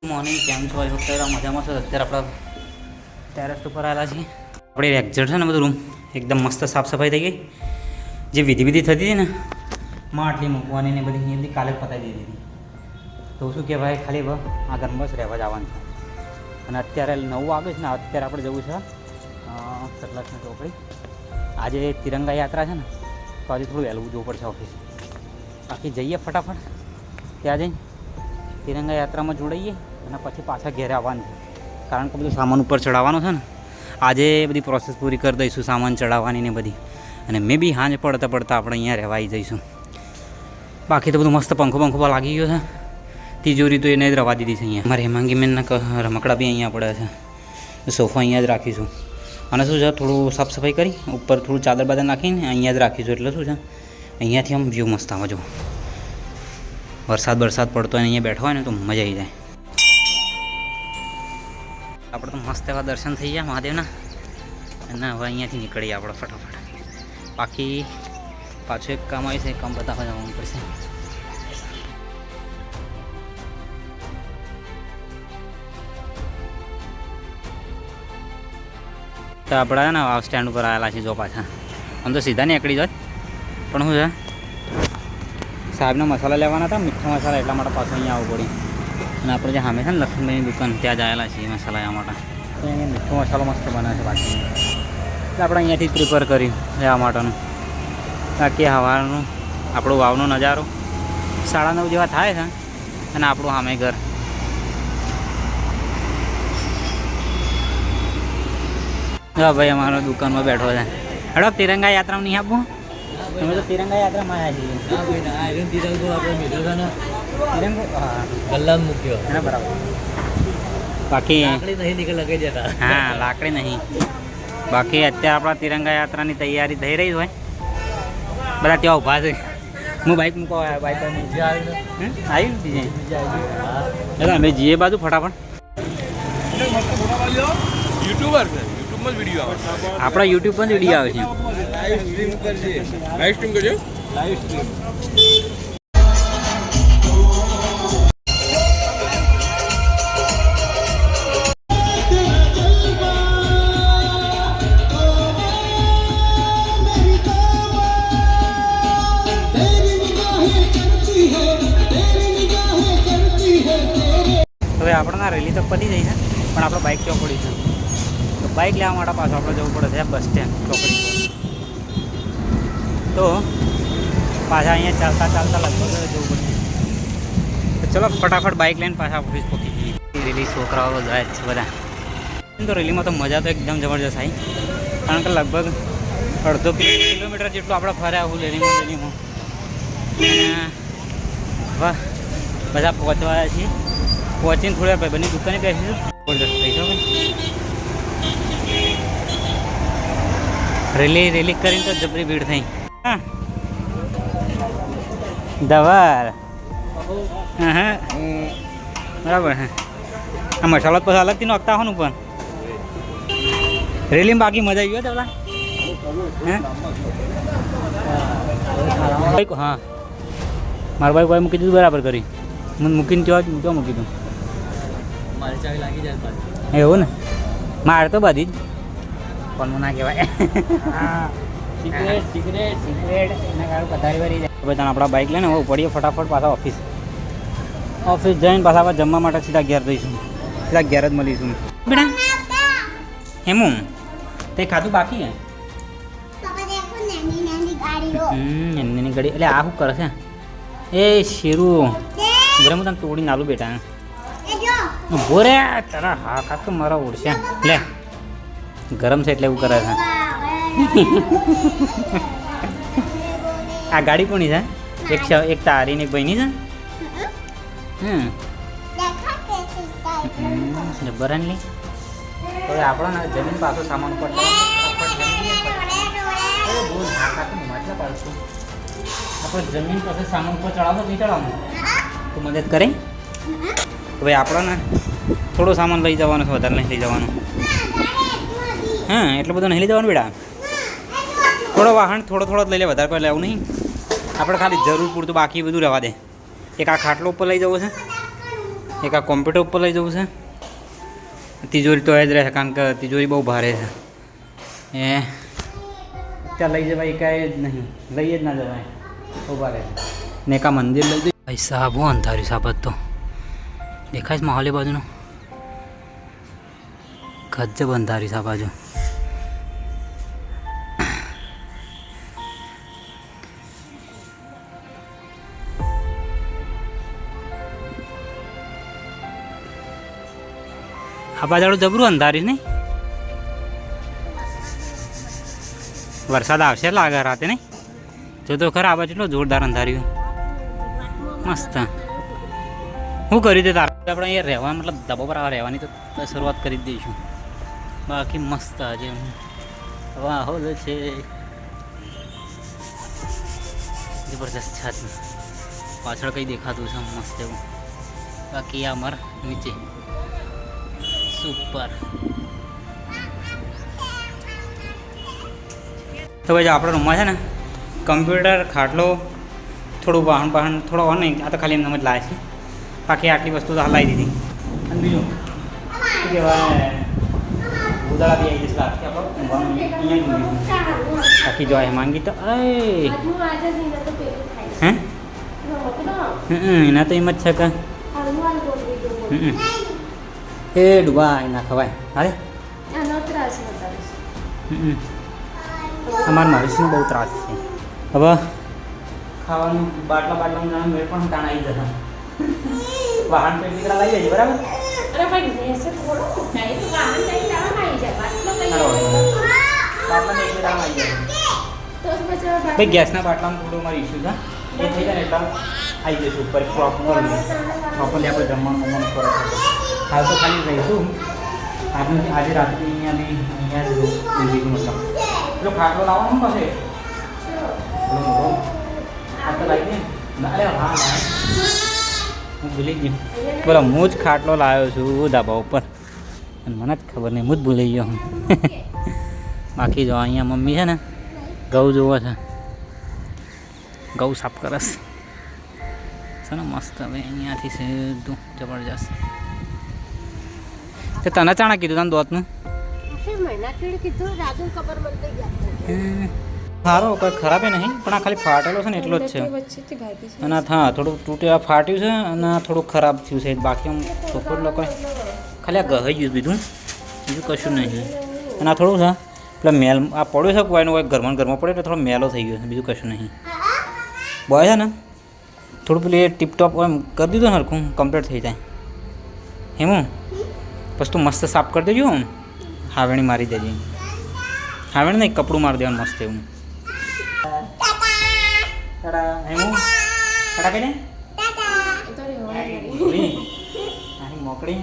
Morning કેમ છો? અત્યારે મજામાં છો? અત્યારે આપણે ટેરેસ ઉપર આવેલા છીએ. આપણે એક્ઝેટ છે ને બધું રૂમ એકદમ મસ્ત સાફ સફાઈ થઈ ગઈ. જે વિધિ થતી હતી ને માટલી મૂકવાની ને બધી એમની કાલે જ પતાવી દીધી હતી. તો શું કહેવાય, ખાલી આ ઘરમાં બસ રહેવા જવાનું છે. અને અત્યારે 9 વાગે છે ને, અત્યારે આપણે જવું છે સતલજની ચોકડી. આજે તિરંગા યાત્રા છે ને, તો આજે થોડું વહેલું જવું પડશે ઓફિસ. બાકી જઈએ ફટાફટ ત્યાં જઈને તિરંગા યાત્રામાં જોડાઈએ અને પછી પાછા ઘેરે આવવાનું છે. કારણ કે બધું સામાન ઉપર ચડાવવાનું છે ને, આજે બધી પ્રોસેસ પૂરી કરી દઈશું સામાન ચડાવવાની ને બધી. અને મેં બી સાંજ પડતા આપણે અહીંયા રહેવા આવી જઈશું. બાકી તો બધું મસ્ત પંખો લાગી ગયો છે. તિજોરી તો એને જ રવા દીધી છે અહીંયા. મારે હેમાંગી મેનના રમકડા બી અહીંયા પડે છે. સોફા અહીંયા જ રાખીશું. અને શું છે, થોડું સાફ સફાઈ કરી ઉપર થોડું ચાદર બાદર નાખીને અહીંયા જ રાખીશું. એટલે શું છે, અહીંયાથી આમ વ્યૂ મસ્ત આવે. જો વરસાદ પડતો હોય ને અહીંયા બેઠો હોય ને તો મજા આવી જાય. આપણે તો મસ્ત એવા દર્શન થઈ ગયા મહાદેવના. અને હવે અહીંયાથી નીકળીએ આપણે ફટાફટ. બાકી પાછું એક કામ આવી છે, એક કામ બતાવવા જવાનું પડશે. તો આપણે ને આ સ્ટેન્ડ ઉપર આવેલા છીએ. જો પાછા આમ તો સીધા નીકળી જાય, પણ શું છે, સાહેબના મસાલા લેવાના હતા, મીઠા મસાલા, એટલા માટે પાછું અહીંયા આવવું પડ્યું. અને આપણે જે સામે છે ને લક્ષ્મણભાઈની દુકાન, ત્યાં જ આવેલા છીએ મસાલા લેવા માટે. તો અહીંયા મીઠો મસાલો મસ્ત બને છે બાકી. એટલે આપણે અહીંયાથી પ્રિપેર કર્યું લેવા માટેનું. બાકી સવારનું આપણું વાવનો નજારો 9:30 જેવા થાય છે અને આપણું સામે ઘર. હા ભાઈ, અમારો દુકાનમાં બેઠો છે. હેડો તિરંગા યાત્રામાં નહીં આપવું? તમે તો તિરંગા યાત્રામાં આવ્યા છીએ. ગલ્લા મૂક્યો હા બરાબર. બાકી નહીં. હા, લાકડી નહીં. બાકી અત્યારે આપણા તિરંગા યાત્રાની તૈયારી થઈ રહી હોય. બધા ત્યાં ઊભા છે. હું બાઇક મૂકવા આવ્યા. બાઇક આવ્યું બીજે અમે જઈએ બાજુ ફટાફટ. યુટ્યુબર છે, યુટ્યુબમાં જ વિડીયો આવે. આપણા યુટ્યુબ પર જ વિડીયો આવે છે. લાઈવ સ્ટ્રીમ કરજે. લાઈવ સ્ટ્રીમ કરજો. Live stream. હવે આપણને રેલી તો પતી જાય છે, પણ આપણે બાઇક ક્યાં પડી છે. તો બાઇક લેવા માટે પાછું આપણે જવું પડે છે બસ સ્ટેન્ડ ચોકડી પર. તો પાછા અહીંયા ચાલતા લગભગ જવું પડશે. તો ચલો ફટાફટ બાઇક લઈને પાછા ઓફિસ પહોંચી જઈએ. રેલી છોકરાઓ જાય છે બધા. તો રેલીમાં તો મજા તો એકદમ જબરજસ્ત આવી. કારણ કે લગભગ 1.5 કિલોમીટર જેટલું આપણે ફર્યા આવું રેલીમાં. વાહ, બધા પહોંચવાયા છીએ. પહોંચીને થોડા ભાઈબંધની દુકાને બેસીશું. જબરજસ્ત થઈ છે ભાઈ. રેલી કરીને તો જબરી ભીડ થઈ. હા દવાર. હા બરાબર. હા, આ મસાલો પછી અલગથી નાખતા હોનું. પણ રેલીમાં બાકી મજા આવી ગયો પેલા. હા, મારા ભાઈ કોઈ મૂકી દીધું બરાબર કરી. મને મૂકીને ત્યાં મૂકી દઉં. મારી ચાવી લાગી જાય. એવું ને, મારે તો બધી જ પણ ના કહેવાય. સિગરેટ એના કારણે પથારી ભરી જાય. હવે તમે આપણા બાઇક લઈને હવે પડીએ ફટાફટ પાછા ઓફિસ જઈને પાછા આપણે જમવા માટે સીધા ઘેર જઈશું. સીધા ઘેર જ મળીશું. બેટા હેમું તે ખાધું બાકી હે? એની ગાડી. એટલે આ શું કરે છે? એ શેરું બરે હું તને તોડી નાલું બેટા. બોરે તારા હા કાક મારા ઉડશે. લે ગરમ છે એટલે એવું કરે છે. આ ગાડી કોની છે? એક તારી ને એક ભાઈની છે. જબરાન લી. હવે આપણો જમીન પાછો સામાન ઉપર આપણે જમીન પાસે સામાન ઉપર ચડાવતો નહીં ચડાવવાનું તો મદદ કરે. હવે આપણને થોડો સામાન લઈ જવાનો છે, વધારે નહીં લઈ જવાનું. હા, એટલું બધું નહીં લઈ જવાનું બેટા. થોડો વાહન થોડો જ લઈ લે, વધારે કોઈ લેવું નહીં. આપણે ખાલી જરૂર પૂરતું, બાકી બધું રહેવા દે. એક આ ખાટલો ઉપર લઈ જવો છે. એક આ કોમ્પ્યુટર ઉપર લઈ જવું છે. તિજોરી તો જ રહે કારણ કે તિજોરી બહુ ભારે છે. એ ત્યાં લઈ જવાય કાંઈ જ નહીં, લઈ જ ના જવાય, બહુ ભારે છે. ને એક આ મંદિર લઈ જઈએ. ભાઈ સાહેબ હું અંધાર્યું સાબત તો દેખાય છે માહોલે બાજુનું ગજબ અંધારી છે આ બાજુ. આ બાજુ જબરું અંધારી નહીં, વરસાદ આવશે લાગે રાતે નહીં. જો તો ખરા આ બાજુ એટલો જોરદાર અંધાર્યું મસ્ત. શું કર્યું તે તારે આપણે અહીંયા રહેવા મતલબ ધાબા પર રહેવાની તો શરૂઆત કરી જ દઈશું. બાકી મસ્ત આજે વાહોલ છે જબરદસ્ત છત. પાછળ કંઈ દેખાતું છે મસ્ત એવું. બાકી આ અમાર નીચે સુપર. તો ભાઈ આપણા રૂમમાં છે ને કમ્પ્યુટર, ખાટલો, થોડું વાહન થોડો હોય નહીં, આ તો ખાલી એમને જ લાવે છે. બાકી આટલી વસ્તુ તો હલાવી દીધી. અને બીજું શું કહેવાય, ઉદાળા બી આવી જશે લાગશે આપણો ઊંઘવાનું અહીંયા ઊંઘીશું. બાકી જો એ માંગી તો હે એના તો એમ જ છે કે એ ડૂબા એના ખવાય. અરે અમારા મહેશનો બહુ ત્રાસ છે. હવે ખાવાનું બાટલાનું નામ મેળ પણ તાણ આવી જશે. વાહન પેટ નીકળા લઈ જજે બરાબર. ભાઈ ગેસના બાટલામાં થોડું મારી ઇસ્યુ છે, એ થઈ જાય ને એટલે આવી જઈશું ઉપર પ્રોપરલી આપણે જમવાનું ઉપર. હાલ તો ખાલી રહીશું. આજે રાત્રે અહીંયા જ ઊંઘીશું. મતલબ પેલો ખાટલો લાવવાનો પાસે પેલો મોટો ખાટલો લાવી દે. અરે હા હું ભૂલી ગયો. બોલો હું જ ખાટલો લાવ્યો છું ધાબા ઉપર અને મને જ ખબર નહીં, હું જ ભૂલી ગયો. બાકી જો અહીંયા મમ્મી છે ને ઘઉં જોવો છે, ઘઉં સાફ કરસ છે ને મસ્ત. હવે અહીંયાથી સીધું જબરજસ્ત. તે તને ચાણા કીધું તને દોતનું સારો કંઈ ખરાબ નહીં, પણ આ ખાલી ફાટેલો છે ને એટલો જ છે. અને હા થોડું તૂટેલા ફાટ્યું છે અને થોડું ખરાબ થયું છે. બાકી આમ છોકરો લોકો ખાલી આ ગહાઈ ગયું, બીજું કશું નહીં. અને આ થોડું છે પેલા મેલ આ પડ્યો છે કોઈનું કોઈ ઘરમાં પડ્યો એટલે થોડો મેલો થઈ ગયો છે, બીજું કશું નહીં. બોય છે ને થોડું પેલું એ ટીપટોપ એમ કરી દીધું ને હરખું કમ્પ્લીટ થઈ જાય એમ. પછી તું મસ્ત સાફ કરી દેજો. હાવેણી મારી દેજે. હાવેણી નહીં, કપડું મારી દેવાનું મસ્ત એવું. મોકળી